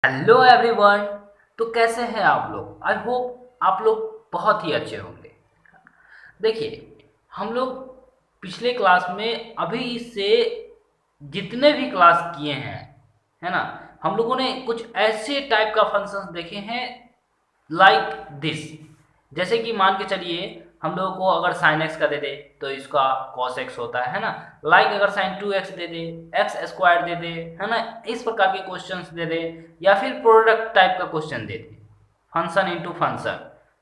Hello everyone. तो कैसे हैं आप लोग? आई होप आप लोग बहुत ही अच्छे होंगे। देखिए, हम लोग पिछले क्लास में अभी से जितने भी क्लास किए हैं, है ना, हम लोगों ने कुछ ऐसे टाइप का फंक्शंस देखे हैं लाइक दिस। जैसे कि मान के चलिए, हम लोगों को अगर साइन एक्स का दे दे तो इसका कॉस एक्स होता है ना। लाइक अगर साइन 2x दे दे, एक्स स्क्वायर दे दे, है ना, इस प्रकार के क्वेश्चंस दे दे, या फिर प्रोडक्ट टाइप का क्वेश्चन दे दे, फंक्शन इनटू फंक्शन।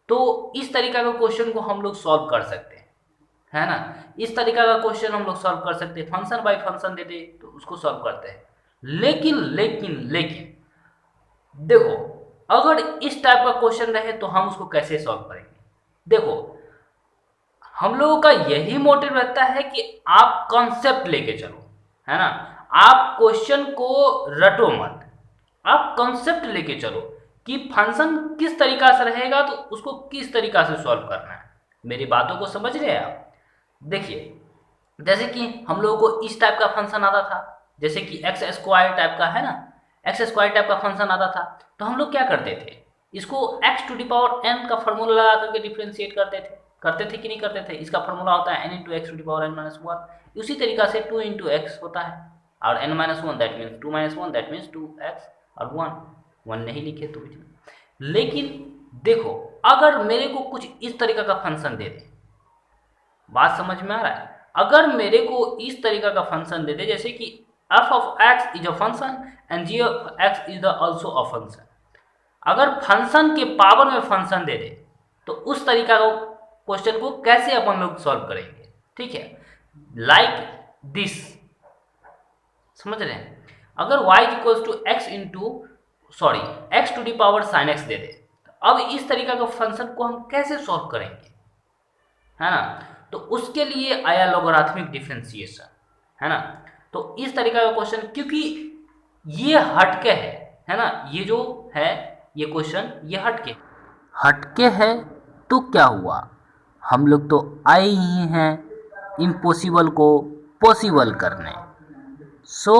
तो इस तरीका का क्वेश्चन को हम लोग सॉल्व कर सकते हैं, है ना। इस तरीका का क्वेश्चन हम लोग सॉल्व कर सकते हैं, फंक्शन बाय फंक्शन दे दे तो उसको सॉल्व करते हैं। लेकिन लेकिन लेकिन देखो, अगर इस टाइप का क्वेश्चन रहे तो हम उसको कैसे सॉल्व करेंगे? देखो, हम लोगों का यही मोटिव रहता है कि आप कॉन्सेप्ट लेके चलो, है ना। आप क्वेश्चन को रटो मत, आप कॉन्सेप्ट लेके चलो कि फंक्शन किस तरीका से रहेगा तो उसको किस तरीका से सॉल्व करना है। मेरी बातों को समझ रहे हैं आप? देखिए, जैसे कि हम लोगों को इस टाइप का फंक्शन आता था, जैसे कि एक्स स्क्वायर टाइप का, है ना, एक्स स्क्वायर टाइप का फंक्शन आता था। तो हम लोग क्या करते थे, इसको X to the power N का फॉर्मूला लगा करके डिफ्रेंशिएट करते थे कि नहीं करते थे? इसका फॉर्मूला होता है N into X to the power N minus one. उसी तरीका से टू इंटू एक्स होता है, और N minus one that means two minus one that means two X, और वन वन नहीं लिखे तो बीच में। लेकिन देखो, अगर मेरे को कुछ इस तरीका का फंक्शन दे दे, बात समझ में आ रहा है? अगर मेरे को इस तरीका का फंक्शन दे दे, जैसे कि f of x is a function and g of x is also a function. अगर फंक्शन के पावर में फंक्शन दे दे तो उस तरीका का क्वेश्चन को कैसे अपन लोग सॉल्व करेंगे? ठीक है, लाइक दिस, समझ रहे हैं? अगर y equals to x into sorry x to the power sine x दे दे, अब इस तरीका का फंक्शन को हम कैसे सॉल्व करेंगे, है ना। तो उसके लिए आया लोगरिथमिक डिफरेंशिएशन, है ना। तो इस तरीका का क्वेश्चन, क्योंकि ये हटके है ना, ये जो है, ये क्वेश्चन ये हटके है। तो क्या हुआ, हम लोग तो आए ही हैं इम्पॉसिबल को पॉसिबल करने। सो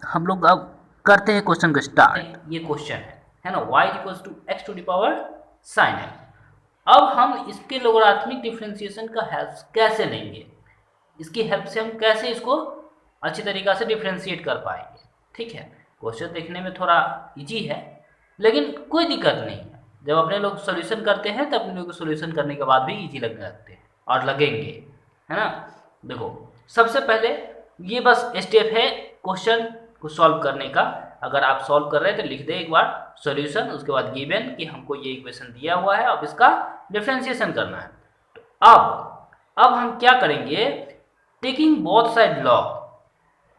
हम लोग अब करते हैं क्वेश्चन को स्टार्ट। ये क्वेश्चन है ना, y equals to X to the power sine X. अब हम इसके लोगरिथमिक डिफरेंशिएशन का हेल्प कैसे लेंगे, इसकी हेल्प से हम कैसे इसको अच्छी तरीका से डिफरेंशिएट कर पाएंगे? ठीक है, क्वेश्चन देखने में थोड़ा इजी है, लेकिन कोई दिक्कत नहीं है। जब अपने लोग सोल्यूशन करते हैं तो अपने लोग को सोल्यूशन करने के बाद भी इजी लगने लगते हैं और लगेंगे, है ना। देखो, सबसे पहले ये बस स्टेप है क्वेश्चन को सॉल्व करने का। अगर आप सॉल्व कर रहे हैं तो लिख दें एक बार सॉल्यूशन, उसके बाद गिवन कि हमको ये इक्वेशन दिया हुआ है, अब इसका डिफरेंशिएशन करना है। तो अब हम क्या करेंगे, टेकिंग बोथ साइड लॉग,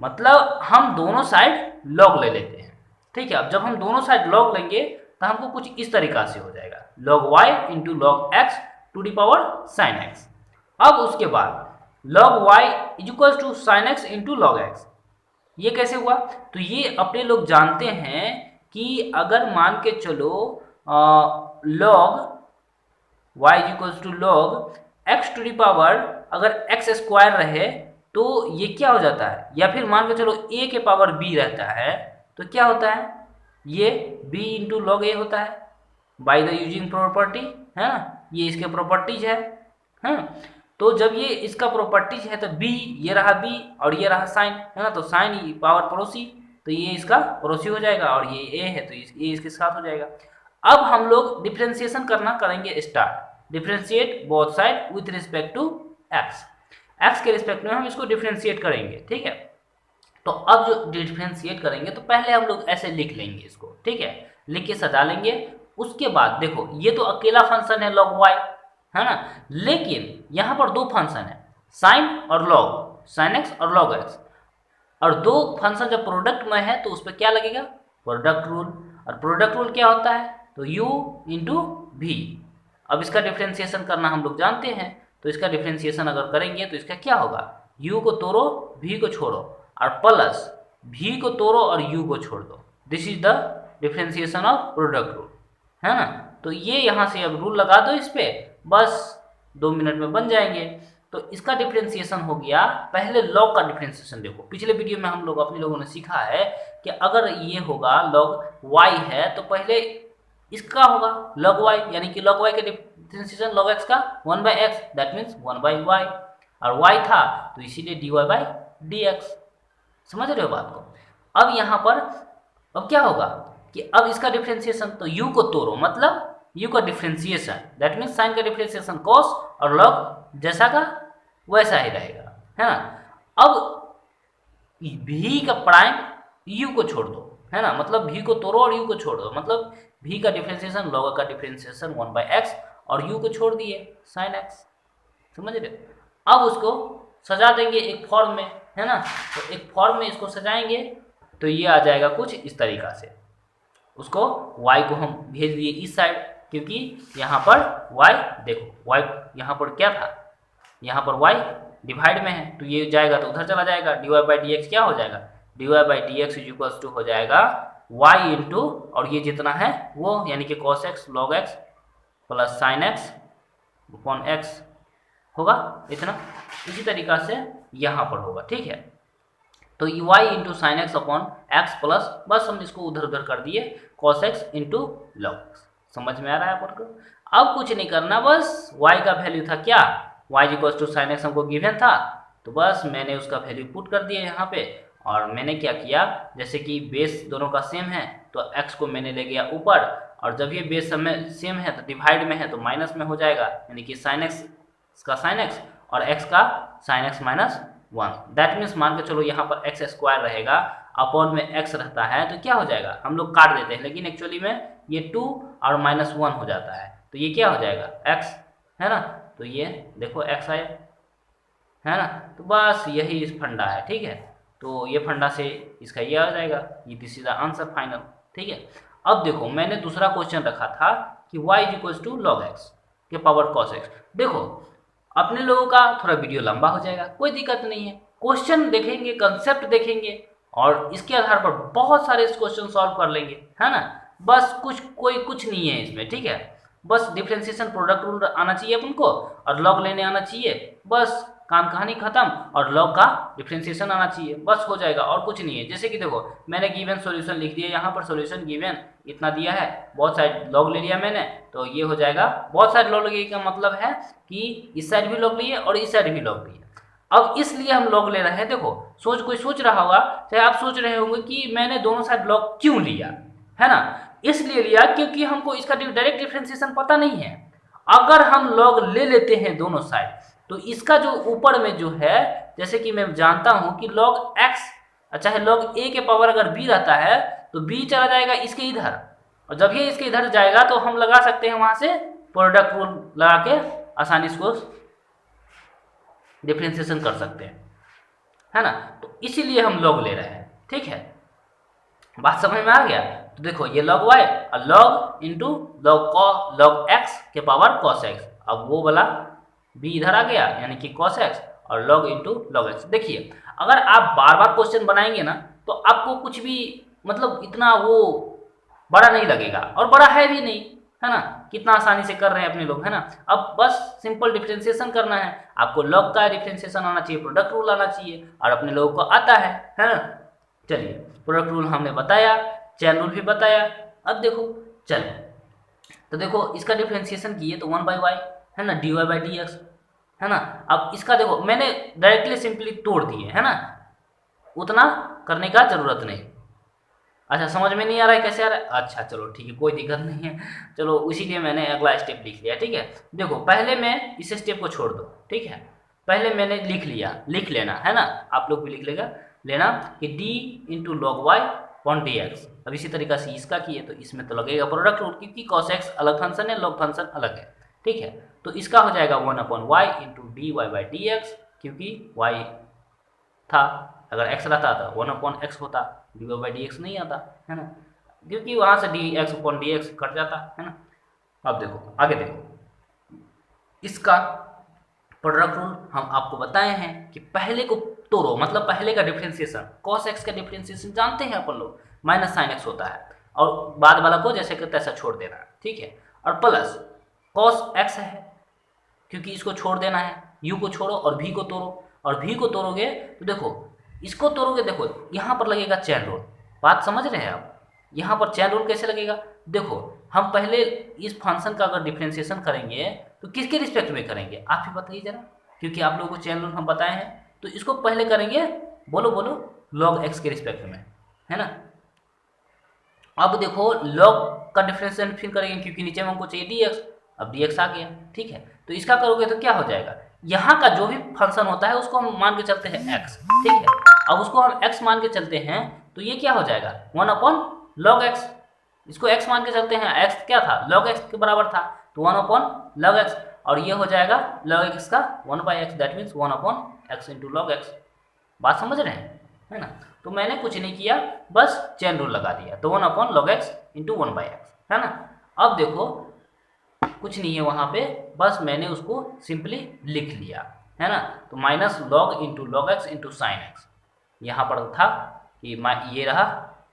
मतलब हम दोनों साइड लॉग ले लेते हैं। ठीक है, अब जब हम दोनों साइड लॉग लेंगे तो हमको कुछ इस तरीका से हो जाएगा, log Y into log X to the power sine X. अब उसके बाद log Y is equal to sine X into log X. ये कैसे हुआ? तो ये अपने लोग जानते हैं कि अगर मान के चलो log Y is equal to log X to the power, अगर एक्स स्क्वायर रहे तो ये क्या हो जाता है, या फिर मान के चलो a के पावर b रहता है तो क्या होता है, ये b इंटू लॉग ए होता है बाय द यूजिंग प्रॉपर्टी, है ना। ये इसके प्रॉपर्टीज है। तो जब ये इसका प्रॉपर्टीज है तो b, ये रहा b और ये रहा साइन, है ना। तो साइन पावर पड़ोसी, तो ये इसका पड़ोसी हो जाएगा, और ये a है तो ये इसके साथ हो जाएगा। अब हम लोग डिफ्रेंसिएशन करना करेंगे start, differentiate both side with respect to X. X के रिस्पेक्ट में हम इसको डिफ्रेंशिएट करेंगे, ठीक है। तो अब जो डिफ्रेंशिएट करेंगे तो पहले हम लोग ऐसे लिख लेंगे इसको, ठीक है, लिख के सजा लेंगे। उसके बाद देखो, ये तो अकेला फंक्शन है लॉग वाई, है ना, लेकिन यहाँ पर दो फंक्शन है, साइन और लॉग, साइन एक्स और लॉग एक्स। और दो फंक्शन जब प्रोडक्ट में है तो उस पर क्या लगेगा, प्रोडक्ट रूल। और प्रोडक्ट रूल क्या होता है, तो u इंटू वी। अब इसका डिफ्रेंशिएशन करना हम लोग जानते हैं, तो इसका डिफ्रेंशिएशन अगर करेंगे तो इसका क्या होगा, u को तोड़ो v को छोड़ो, और प्लस v को तोड़ो और u को छोड़ दो। This is the differentiation of product rule, है ना। तो ये यहाँ से अब रूल लगा दो इस पर, बस 2 मिनट में बन जाएंगे। तो इसका डिफरेंशिएशन हो गया, पहले लॉग का डिफरेंशिएशन देखो, पिछले वीडियो में हम लोग अपने लोगों ने सीखा है कि अगर ये होगा लॉग y है तो पहले इसका होगा log y, यानी कि log y का डिफरेंशिएशन log x का 1/x, दैट मीन्स 1/y, और y था तो इसीलिए dy/dx। समझ रहे हो बात को? अब यहाँ पर अब क्या होगा कि अब इसका डिफरेंशिएशन, तो u को तोड़ो, मतलब u का डिफरेंशिएशन, दैट मीन्स साइन का डिफरेंशिएशन cos, और log जैसा का वैसा ही रहेगा, है ना। अब v का प्राइम u को छोड़ दो, है ना, मतलब v को तोड़ो और u को छोड़ दो, मतलब v का डिफरेंशिएशन log का डिफरेंशिएशन 1/x और u को छोड़ दिए sin x। समझ रहे? अब उसको सजा देंगे एक फॉर्म में, है ना, तो एक फॉर्म में इसको सजाएंगे तो ये आ जाएगा कुछ इस तरीका से। उसको y को हम भेज दिए इस साइड, क्योंकि यहाँ पर y देखो, y यहाँ पर क्या था, यहाँ पर y डिवाइड में है तो ये जाएगा तो उधर चला जाएगा, dy/dx क्या हो जाएगा, dy/dx इक्वल्स टू हो जाएगा y इंटू, और ये जितना है वो यानी कि cos x log x plus sin x upon x होगा इतना। इसी तरीका से यहाँ पर होगा, ठीक है। तो y into sine x upon x plus, बस हम इसको उधर उधर कर दिए cos x into log x। समझ में आ रहा है आपको? अब कुछ नहीं करना, बस y का वैल्यू था क्या, y equals to sine X हमको गिवन था, तो बस मैंने उसका वैल्यू पुट कर दिया यहाँ पे। और मैंने क्या किया, जैसे कि बेस दोनों का सेम है तो x को मैंने ले गया ऊपर, और जब ये बेस सेम है तो डिवाइड में है तो माइनस में हो जाएगा, यानी कि साइन एक्स का साइन एक्स और x का sine x minus 1, that means मान के चलो यहाँ पर एक्स स्क्वायर रहेगा, अपॉन में x रहता है तो क्या हो जाएगा, हम लोग काट देते हैं लेकिन एक्चुअली में ये 2 और -1 हो जाता है, तो ये क्या हो जाएगा x, है ना, तो ये देखो x आया, है ना। तो बस यही इस फंडा है, ठीक है। तो ये फंडा से इसका ये आ जाएगा, ये this is the answer final, ठीक है। अब देखो मैंने दूसरा क्वेश्चन रखा था कि y equals to log x के पावर cos x। देखो अपने लोगों का थोड़ा वीडियो लंबा हो जाएगा, कोई दिक्कत नहीं है, क्वेश्चन देखेंगे, कंसेप्ट देखेंगे और इसके आधार पर बहुत सारे इस क्वेश्चन सॉल्व कर लेंगे, है ना। बस कुछ नहीं है इसमें, ठीक है। बस डिफरेंशिएशन प्रोडक्ट रूल आना चाहिए अपन को और लॉग लेने आना चाहिए, बस काम कहानी खत्म, और लॉग का डिफरेंशिएशन आना चाहिए, बस हो जाएगा और कुछ नहीं है। जैसे कि देखो मैंने गिवन सॉल्यूशन लिख दिया, यहाँ पर सॉल्यूशन गिवन इतना दिया है, बहुत साइड लॉग ले लिया मैंने, तो ये हो जाएगा बहुत सारे लॉग लेने का मतलब है कि इस साइड भी लॉग लिए और इस साइड भी लॉग लिए। अब इसलिए हम लॉग ले रहे हैं। देखो कोई सोच रहा होगा, चाहे आप सोच रहे होंगे कि मैंने दोनों साइड लॉग क्यों लिया, है ना। इसलिए लिया क्योंकि हमको इसका डायरेक्ट डिफरेंशिएशन पता नहीं है। अगर हम लॉग ले लेते हैं दोनों साइड तो इसका जो ऊपर में जो है, जैसे कि मैं जानता हूं कि log x, अच्छा है log a के पावर अगर b रहता है तो b चला जाएगा इसके इधर, और जब ये इसके इधर जाएगा तो हम लगा सकते हैं वहां से प्रोडक्ट रूल लगा के आसानी से डिफरेंशिएशन कर सकते हैं, है ना। तो इसीलिए हम log ले रहे हैं, ठीक है। बात समझ में आ गया? तो देखो ये log y और log इंटू log x के पावर cos x, अब वो वाला b इधर आ गया यानी कि cos x और log इंटू log x। देखिए अगर आप बार बार क्वेश्चन बनाएंगे ना तो आपको कुछ भी मतलब इतना वो बड़ा नहीं लगेगा, और बड़ा है भी नहीं, है ना। कितना आसानी से कर रहे हैं अपने लोग, है ना। अब बस सिंपल डिफरेंशिएशन करना है, आपको log का डिफरेंशिएशन आना चाहिए, प्रोडक्ट रूल आना चाहिए, और अपने लोगों को आता है ना। चलिए प्रोडक्ट रूल हमने बताया, चेन रूल भी बताया। अब देखो चलो, तो देखो इसका डिफरेंशिएशन किए तो 1/y है ना, dy/dx, है ना। अब इसका देखो मैंने डायरेक्टली सिंपली तोड़ दिए, है ना, उतना करने का जरूरत नहीं। अच्छा समझ में नहीं आ रहा है कैसे आ रहा है? अच्छा चलो ठीक है, कोई दिक्कत नहीं है, चलो इसीलिए मैंने अगला स्टेप लिख लिया, ठीक है। देखो पहले मैं इस स्टेप को छोड़ दो, ठीक है। पहले मैंने लिख लेना, है ना, आप लोग भी लिख लेना कि d into log y upon dx। अब इसी तरीका से इसका किए तो इसमें तो लगेगा प्रोडक्ट रूल, क्योंकि cos x अलग फंक्शन है, log फंक्शन अलग है, ठीक है। तो इसका हो जाएगा 1/y इंटू dy/dx, क्योंकि y था, अगर x रहता तो 1/x होता, dy/dx नहीं आता, है ना, क्योंकि वहाँ से dx/dx कट जाता, है ना। अब देखो आगे देखो, इसका प्रोडक्ट रूल हम आपको बताए हैं कि पहले को तोड़ो, मतलब पहले का डिफरेंशिएशन cos x का डिफरेंशिएशन जानते हैं अपन लोग, माइनस साइन x होता है, और बाद वाला को जैसे कि तैसा छोड़ देना, ठीक है। और प्लस cos x है क्योंकि इसको छोड़ देना है, यू को छोड़ो और भी को तोड़ो, और भी को तोड़ोगे तो देखो इसको तोड़ोगे, देखो यहाँ पर लगेगा चैन रूल। बात समझ रहे हैं आप? यहाँ पर चैन रूल कैसे लगेगा, देखो हम पहले इस फंक्शन का अगर डिफ्रेंसिएशन करेंगे तो किसके रिस्पेक्ट में करेंगे आप ही बताइए जरा, क्योंकि आप लोगों को चैन रूल हम बताए हैं। तो इसको पहले करेंगे, बोलो बोलो, log x के रिस्पेक्ट में, है ना। अब देखो log का डिफरेंशिएशन फिर करेंगे, क्योंकि नीचे में हमको चाहिए dx, अब dx आ गया, ठीक है। तो इसका करोगे तो क्या हो जाएगा, यहाँ का जो भी फंक्शन होता है उसको हम मान के चलते हैं x, ठीक है। अब उसको हम x मान के चलते हैं तो ये क्या हो जाएगा 1/log x, इसको x मान के चलते हैं, x क्या था log x के बराबर था, तो 1/log x, और ये हो जाएगा log x का 1/x, that means 1/x into log x। बात समझ रहे हैं, है ना। तो मैंने कुछ नहीं किया, बस चेन रूल लगा दिया, तो 1/log x इंटू 1/x, है ना। अब देखो कुछ नहीं है वहाँ पे, बस मैंने उसको सिंपली लिख लिया, है ना। तो minus log into log x into sine x, यहाँ पर था कि ये रहा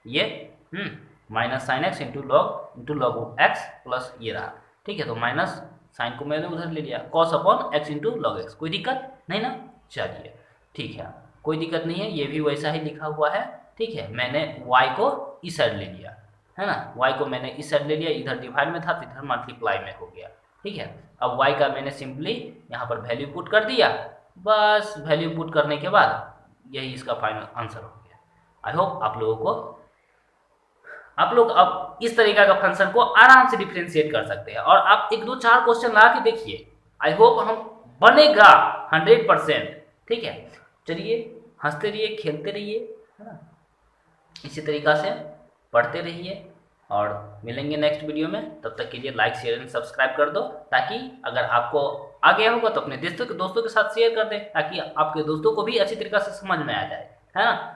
ये minus sign X into log x plus ये रहा, ठीक है। तो माइनस साइन को मैंने उधर ले लिया, cos upon x into log x, कोई दिक्कत नहीं ना, चलिए ठीक है, कोई दिक्कत नहीं है, ये भी वैसा ही लिखा हुआ है, ठीक है। मैंने y को इस साइड ले लिया, है ना, y को मैंने इस साइड ले लिया, इधर डिवाइड में था तो इधर मल्टीप्लाई में हो गया, ठीक है। अब y का मैंने सिंपली यहाँ पर वैल्यू पुट कर दिया, बस वैल्यू पुट करने के बाद यही इसका फाइनल आंसर हो गया। आई होप आप लोग अब इस तरीका का फंक्शन को आराम से डिफ्रेंशिएट कर सकते हैं, और आप 1 2 4 क्वेश्चन ला के देखिए, आई होप हम बनेगा 100%, ठीक है। चलिए हंसते रहिए, खेलते रहिए, है ना, इसी तरीका से पढ़ते रहिए, और मिलेंगे नेक्स्ट वीडियो में। तब तक के लिए लाइक शेयर एंड सब्सक्राइब कर दो, ताकि अगर आपको आ गया होगा तो अपने दोस्तों के साथ शेयर कर दें, ताकि आपके दोस्तों को भी अच्छी तरीके से समझ में आ जाए, है ना।